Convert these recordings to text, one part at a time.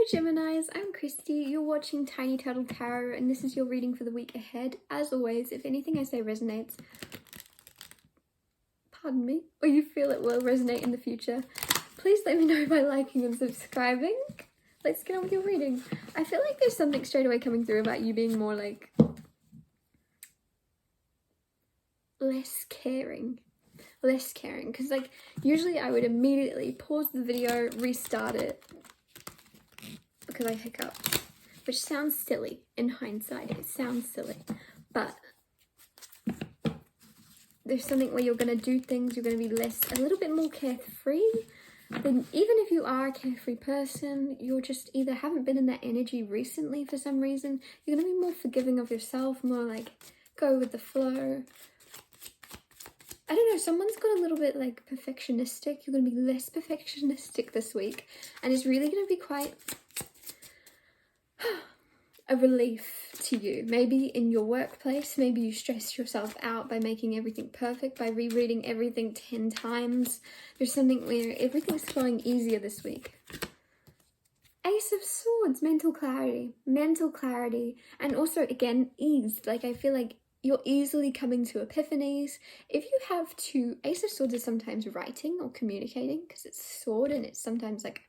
Hello Geminis, I'm Christy, you're watching Tiny Turtle Tarot and this is your reading for the week ahead. As always, if anything I say resonates, pardon me, or you feel it will resonate in the future, please let me know by liking and subscribing. Let's get on with your reading. I feel like there's something straight away coming through about you being more like less caring, because like usually I would immediately pause the video, restart it, because I hiccup, which sounds silly in hindsight. It sounds silly, but there's something where you're going to do things, you're going to be a little bit more carefree. Then even if you are a carefree person, you're just either haven't been in that energy recently for some reason. You're going to be more forgiving of yourself, more like go with the flow. I don't know, someone's got a little bit like perfectionistic. You're going to be less perfectionistic this week, and it's really going to be quite a relief to you. Maybe in your workplace, maybe you stress yourself out by making everything perfect, by rereading everything 10 times. There's something where everything's flowing easier this week. Ace of Swords, mental clarity, and also again, ease. Like I feel like you're easily coming to epiphanies. If you have to, Ace of Swords is sometimes writing or communicating because it's sword and it's sometimes like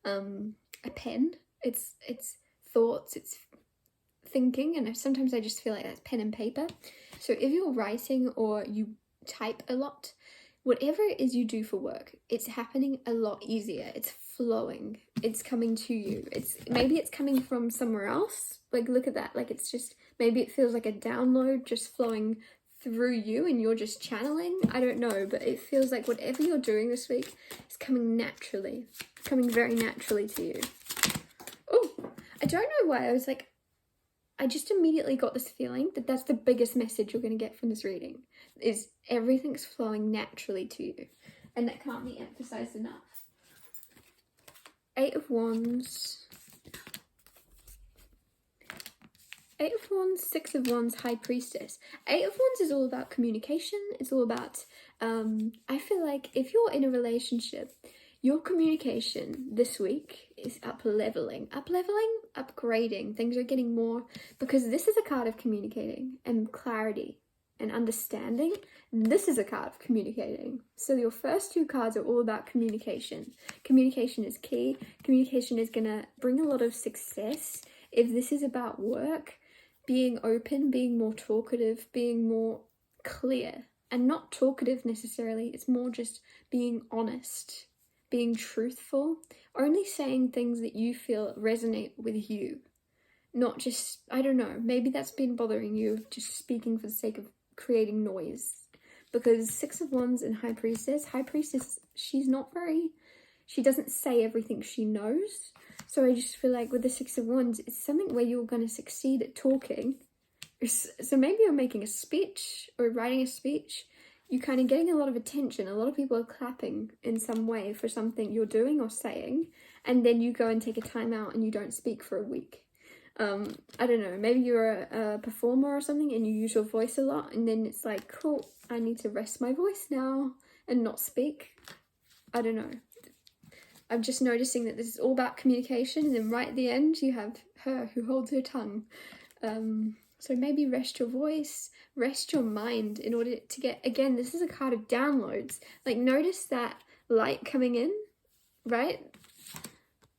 a pen. It's thoughts, it's thinking, and sometimes I just feel like that's pen and paper. So if you're writing or you type a lot, whatever it is you do for work, it's happening a lot easier. It's flowing, it's coming to you. Maybe it's coming from somewhere else. Like look at that, like it's just, maybe it feels like a download just flowing through you and you're just channeling. I don't know, but it feels like whatever you're doing this week is coming naturally, coming very naturally to you. Oh, I don't know why I was like, I just immediately got this feeling that that's the biggest message you're going to get from this reading, is everything's flowing naturally to you. And that can't be emphasized enough. 8 of Wands. 8 of Wands, 6 of Wands, High Priestess. 8 of Wands is all about communication. It's all about, I feel like if you're in a relationship, your communication this week is upgrading. Things are getting more, because this is a card of communicating and clarity and understanding. This is a card of communicating. So your first 2 cards are all about communication. Communication is key. Communication is gonna bring a lot of success. If this is about work, being open, being more talkative, being more clear, and not talkative necessarily, it's more just being honest, being truthful, only saying things that you feel resonate with you. Not just, I don't know, maybe that's been bothering you, just speaking for the sake of creating noise. Because 6 of Wands and High Priestess, she doesn't say everything she knows. So I just feel like with the 6 of Wands, it's something where you're going to succeed at talking. So maybe you're making a speech or writing a speech, you're kind of getting a lot of attention. A lot of people are clapping in some way for something you're doing or saying, and then you go and take a time out and you don't speak for a week. I don't know, maybe you're a performer or something and you use your voice a lot, and then it's like, cool, I need to rest my voice now and not speak. I don't know. I'm just noticing that this is all about communication, and then right at the end you have her who holds her tongue. So maybe rest your voice, rest your mind in order to get, again, this is a card of downloads. Like notice that light coming in, right?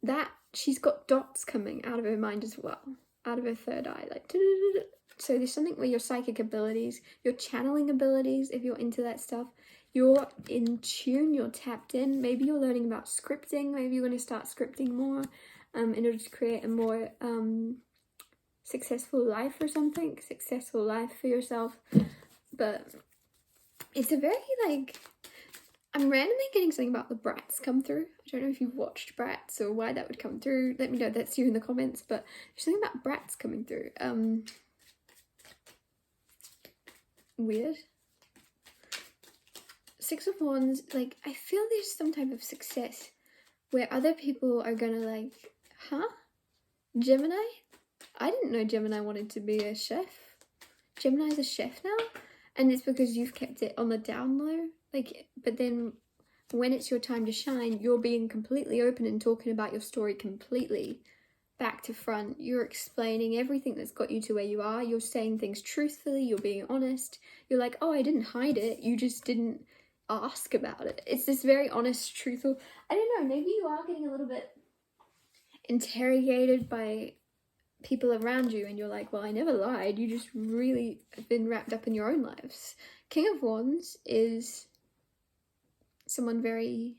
That she's got dots coming out of her mind as well, out of her third eye, like so there's something where your psychic abilities, your channeling abilities, if you're into that stuff, you're in tune, you're tapped in. Maybe you're learning about scripting, maybe you're going to start scripting more in order to create a more successful life or something, successful life for yourself. But it's a very like, I'm randomly getting something about the brats come through. I don't know if you've watched Brats or why that would come through. Let me know, that's you in the comments, but there's something about brats coming through. Weird. 6 of Wands, like I feel there's some type of success where other people are gonna like, huh? Gemini? I didn't know Gemini wanted to be a chef. Gemini's a chef now, and it's because you've kept it on the down low. Like, but then when it's your time to shine, you're being completely open and talking about your story completely. back to front. You're explaining everything that's got you to where you are. You're saying things truthfully. You're being honest. You're like, oh, I didn't hide it. You just didn't ask about it. It's this very honest, truthful. I don't know, maybe you are getting a little bit interrogated by people around you and you're like, well, I never lied. You just really have been wrapped up in your own lives. King of Wands is someone very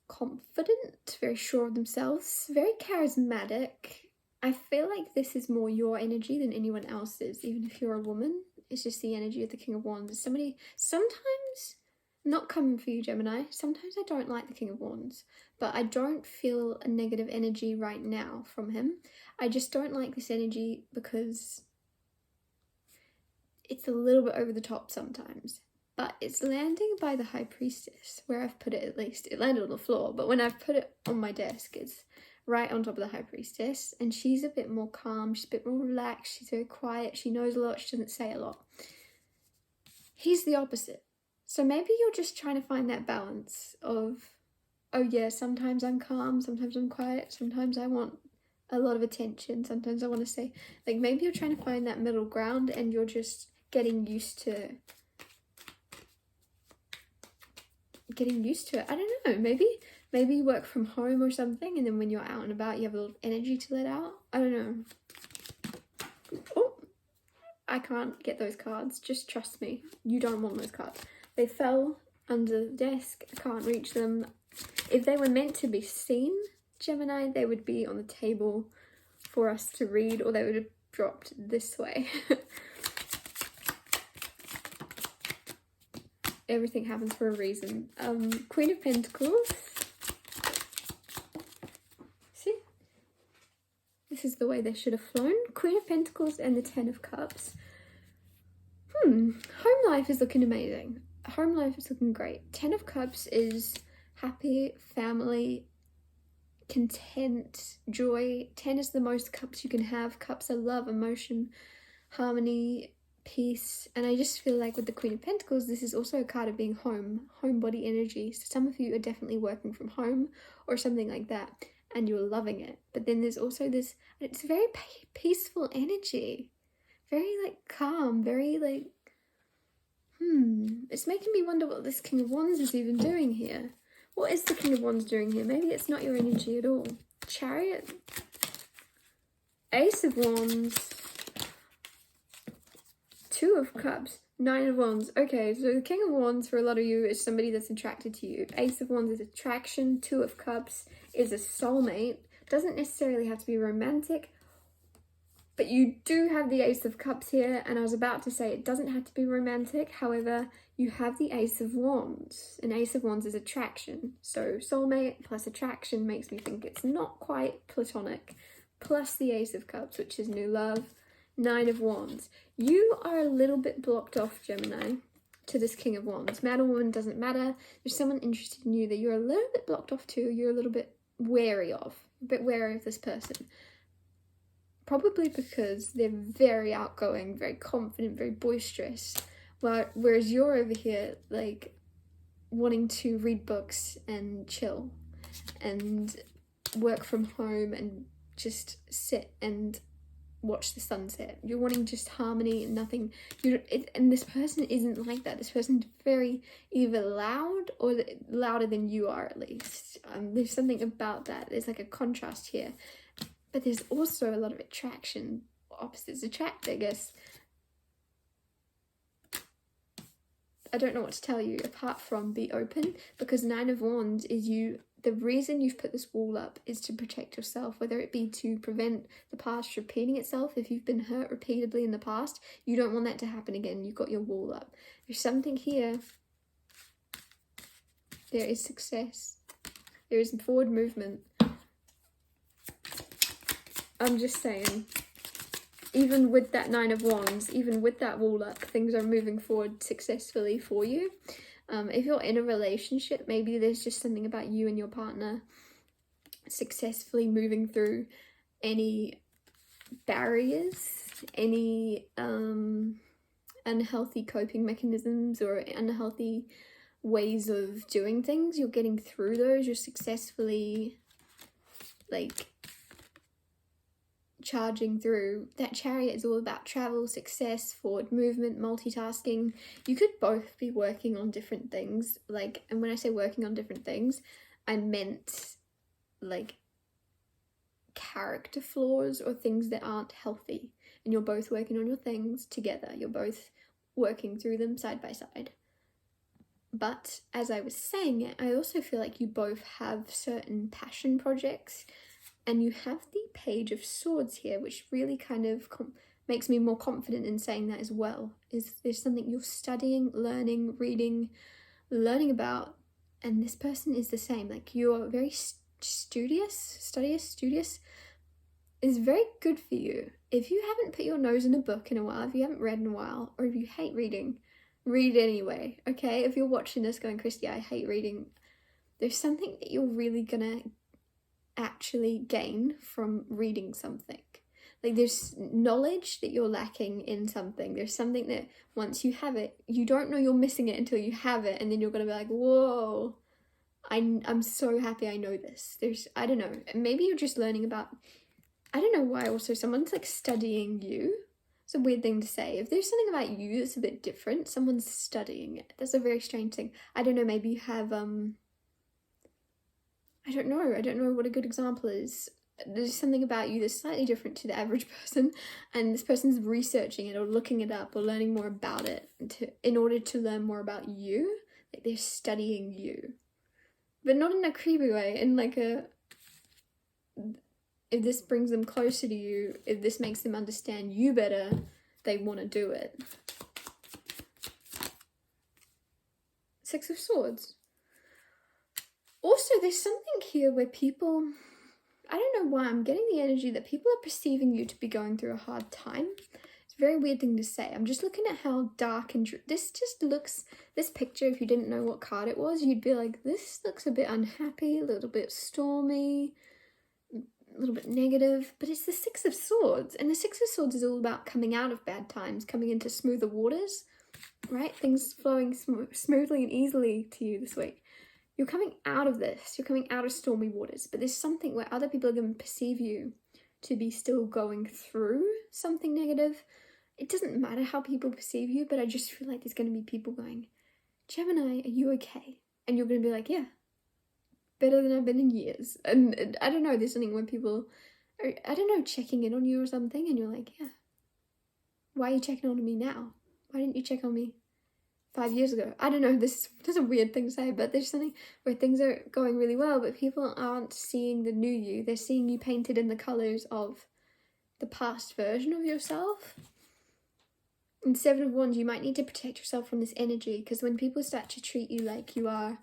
confident, very sure of themselves, very charismatic. I feel like this is more your energy than anyone else's, even if you're a woman. It's just the energy of the King of Wands. Somebody, sometimes, not coming for you, Gemini, sometimes I don't like the King of Wands, but I don't feel a negative energy right now from him. I just don't like this energy because it's a little bit over the top sometimes. But it's landing by the High Priestess, where I've put it at least. It landed on the floor, but when I've put it on my desk, it's right on top of the High Priestess, and she's a bit more calm, she's a bit more relaxed, she's very quiet, she knows a lot, she doesn't say a lot. He's the opposite. So maybe you're just trying to find that balance of, oh yeah, sometimes I'm calm, sometimes I'm quiet, sometimes I want a lot of attention, sometimes I want to say, like maybe you're trying to find that middle ground and you're just getting used to it. I don't know, maybe you work from home or something, and then when you're out and about you have a lot of energy to let out. I don't know. Oh, I can't get those cards. Just trust me, you don't want those cards. They fell under the desk. I can't reach them. If they were meant to be seen, Gemini, they would be on the table for us to read, or they would have dropped this way. Everything happens for a reason. Queen of Pentacles. See? This is the way they should have flown. Queen of Pentacles and the Ten of Cups. Home life is looking amazing. Home life is looking great. Ten of Cups is happy, family, content, joy. 10 is the most cups you can have. Cups are love, emotion, harmony, peace. And I just feel like with the Queen of Pentacles, this is also a card of being home body energy. So some of you are definitely working from home or something like that, and you're loving it. But then there's also this, it's very peaceful energy, very like calm, very like, it's making me wonder what this King of Wands is even doing here. What is the King of Wands doing here? Maybe it's not your energy at all. Chariot, Ace of Wands, Two of Cups, Nine of Wands. Okay, so the King of Wands for a lot of you is somebody that's attracted to you. Ace of Wands is attraction. Two of Cups is a soulmate. Doesn't necessarily have to be romantic, but you do have the Ace of Cups here, and I was about to say it doesn't have to be romantic. However, you have the Ace of Wands, and Ace of Wands is attraction. So soulmate plus attraction makes me think it's not quite platonic, plus the Ace of Cups, which is new love. Nine of Wands. You are a little bit blocked off, Gemini, to this King of Wands. Man or woman, doesn't matter. There's someone interested in you that you're a little bit blocked off to. You're a little bit wary of. A bit wary of this person. Probably because they're very outgoing, very confident, very boisterous. Whereas you're over here, like, wanting to read books and chill and work from home and just sit and watch the sunset. You're wanting just harmony and nothing. And this person isn't like that. This person's very either loud or louder than you are, at least. There's something about that. There's like a contrast here. But there's also a lot of attraction. Opposites attract, I guess. I don't know what to tell you apart from be open, because Nine of Wands is you. The reason you've put this wall up is to protect yourself, whether it be to prevent the past repeating itself. If you've been hurt repeatedly in the past, you don't want that to happen again. You've got your wall up. There's something here. There is success. There is forward movement. I'm just saying, even with that Nine of Wands, even with that wall up, things are moving forward successfully for you. If you're in a relationship, maybe there's just something about you and your partner successfully moving through any barriers, any unhealthy coping mechanisms or unhealthy ways of doing things. You're getting through those. You're successfully, like, charging through. That Chariot is all about travel, success, forward movement, multitasking. You could both be working on different things, like, and when I say working on different things, I meant like character flaws or things that aren't healthy, and you're both working on your things together. You're both working through them side by side. But as I was saying it, I also feel like you both have certain passion projects, and you have the Page of Swords here, which really kind of makes me more confident in saying that as well. Is there's something you're studying, learning, reading, learning about, and this person is the same. Like, you're very studious is very good for you. If you haven't put your nose in a book in a while, if you haven't read in a while, or if you hate reading, read anyway, okay? If you're watching this going, Christy, I hate reading, there's something that you're really gonna actually gain from reading something. Like, there's knowledge that you're lacking in something. There's something that once you have it, you don't know you're missing it until you have it, and then you're gonna be like, whoa, I'm so happy I know this. I don't know, maybe you're just learning about, I don't know why also someone's like studying you. It's a weird thing to say. If there's something about you that's a bit different, someone's studying it. That's a very strange thing. I don't know, maybe you have, I don't know what a good example is. There's something about you that's slightly different to the average person, and this person's researching it or looking it up or learning more about it in order to learn more about you. Like, they're studying you. But not in a creepy way, in like a, if this brings them closer to you, if this makes them understand you better, they want to do it. Six of Swords. Also, there's something here where people, I don't know why, I'm getting the energy that people are perceiving you to be going through a hard time. It's a very weird thing to say. I'm just looking at how dark and this just looks, this picture, if you didn't know what card it was, you'd be like, this looks a bit unhappy, a little bit stormy, a little bit negative, but it's the Six of Swords, and the Six of Swords is all about coming out of bad times, coming into smoother waters, right? Things flowing smoothly and easily to you this week. You're coming out of this, you're coming out of stormy waters, but there's something where other people are going to perceive you to be still going through something negative. It doesn't matter how people perceive you, but I just feel like there's going to be people going, Gemini, are you okay? And you're going to be like, yeah, better than I've been in years. And I don't know, there's something when people are, I don't know, checking in on you or something, and you're like, yeah, why are you checking on me now? Why didn't you check on me 5 years ago? I don't know, this is a weird thing to say, but there's something where things are going really well, but people aren't seeing the new you. They're seeing you painted in the colours of the past version of yourself. In Seven of Wands, you might need to protect yourself from this energy, because when people start to treat you like you are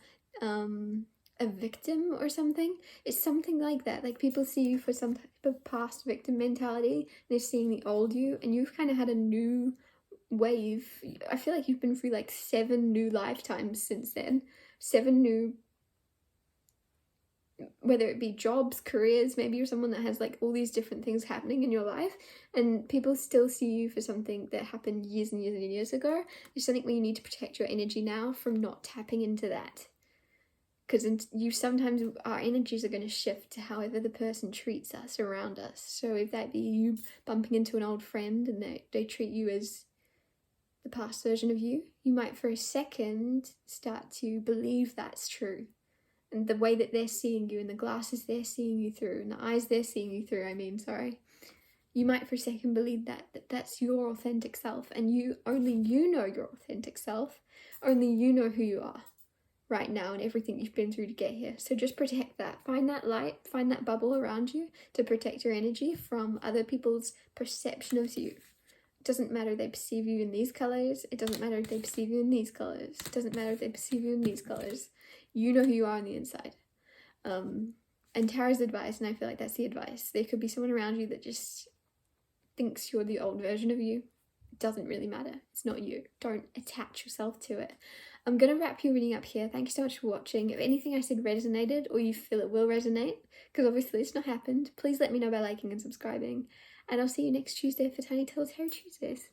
a victim or something, it's something like that. Like, people see you for some type of past victim mentality, they're seeing the old you, and you've kind of had a new wave. I feel like you've been through like 7 new lifetimes since then. 7 new, whether it be jobs, careers, maybe you're someone that has like all these different things happening in your life, and people still see you for something that happened years and years and years ago. There's something where you need to protect your energy now from not tapping into that. Because you sometimes, our energies are going to shift to however the person treats us around us. So if that be you bumping into an old friend and they treat you as the past version of you, you might for a second start to believe that's true. And the way that they're seeing you, and the glasses they're seeing you through, and the eyes they're seeing you through, you might for a second believe that's your authentic self, and only you know your authentic self, only you know who you are right now and everything you've been through to get here. So just protect that. Find that light, find that bubble around you to protect your energy from other people's perception of you. It doesn't matter if they perceive you in these colours, it doesn't matter if they perceive you in these colours, it doesn't matter if they perceive you in these colours. You know who you are on the inside. And Tara's advice, and I feel like that's the advice, there could be someone around you that just thinks you're the old version of you. It doesn't really matter. It's not you. Don't attach yourself to it. I'm going to wrap your reading up here. Thank you so much for watching. If anything I said resonated, or you feel it will resonate, because obviously it's not happened, please let me know by liking and subscribing. And I'll see you next Tuesday for Tiny Tales Tarot Tuesdays.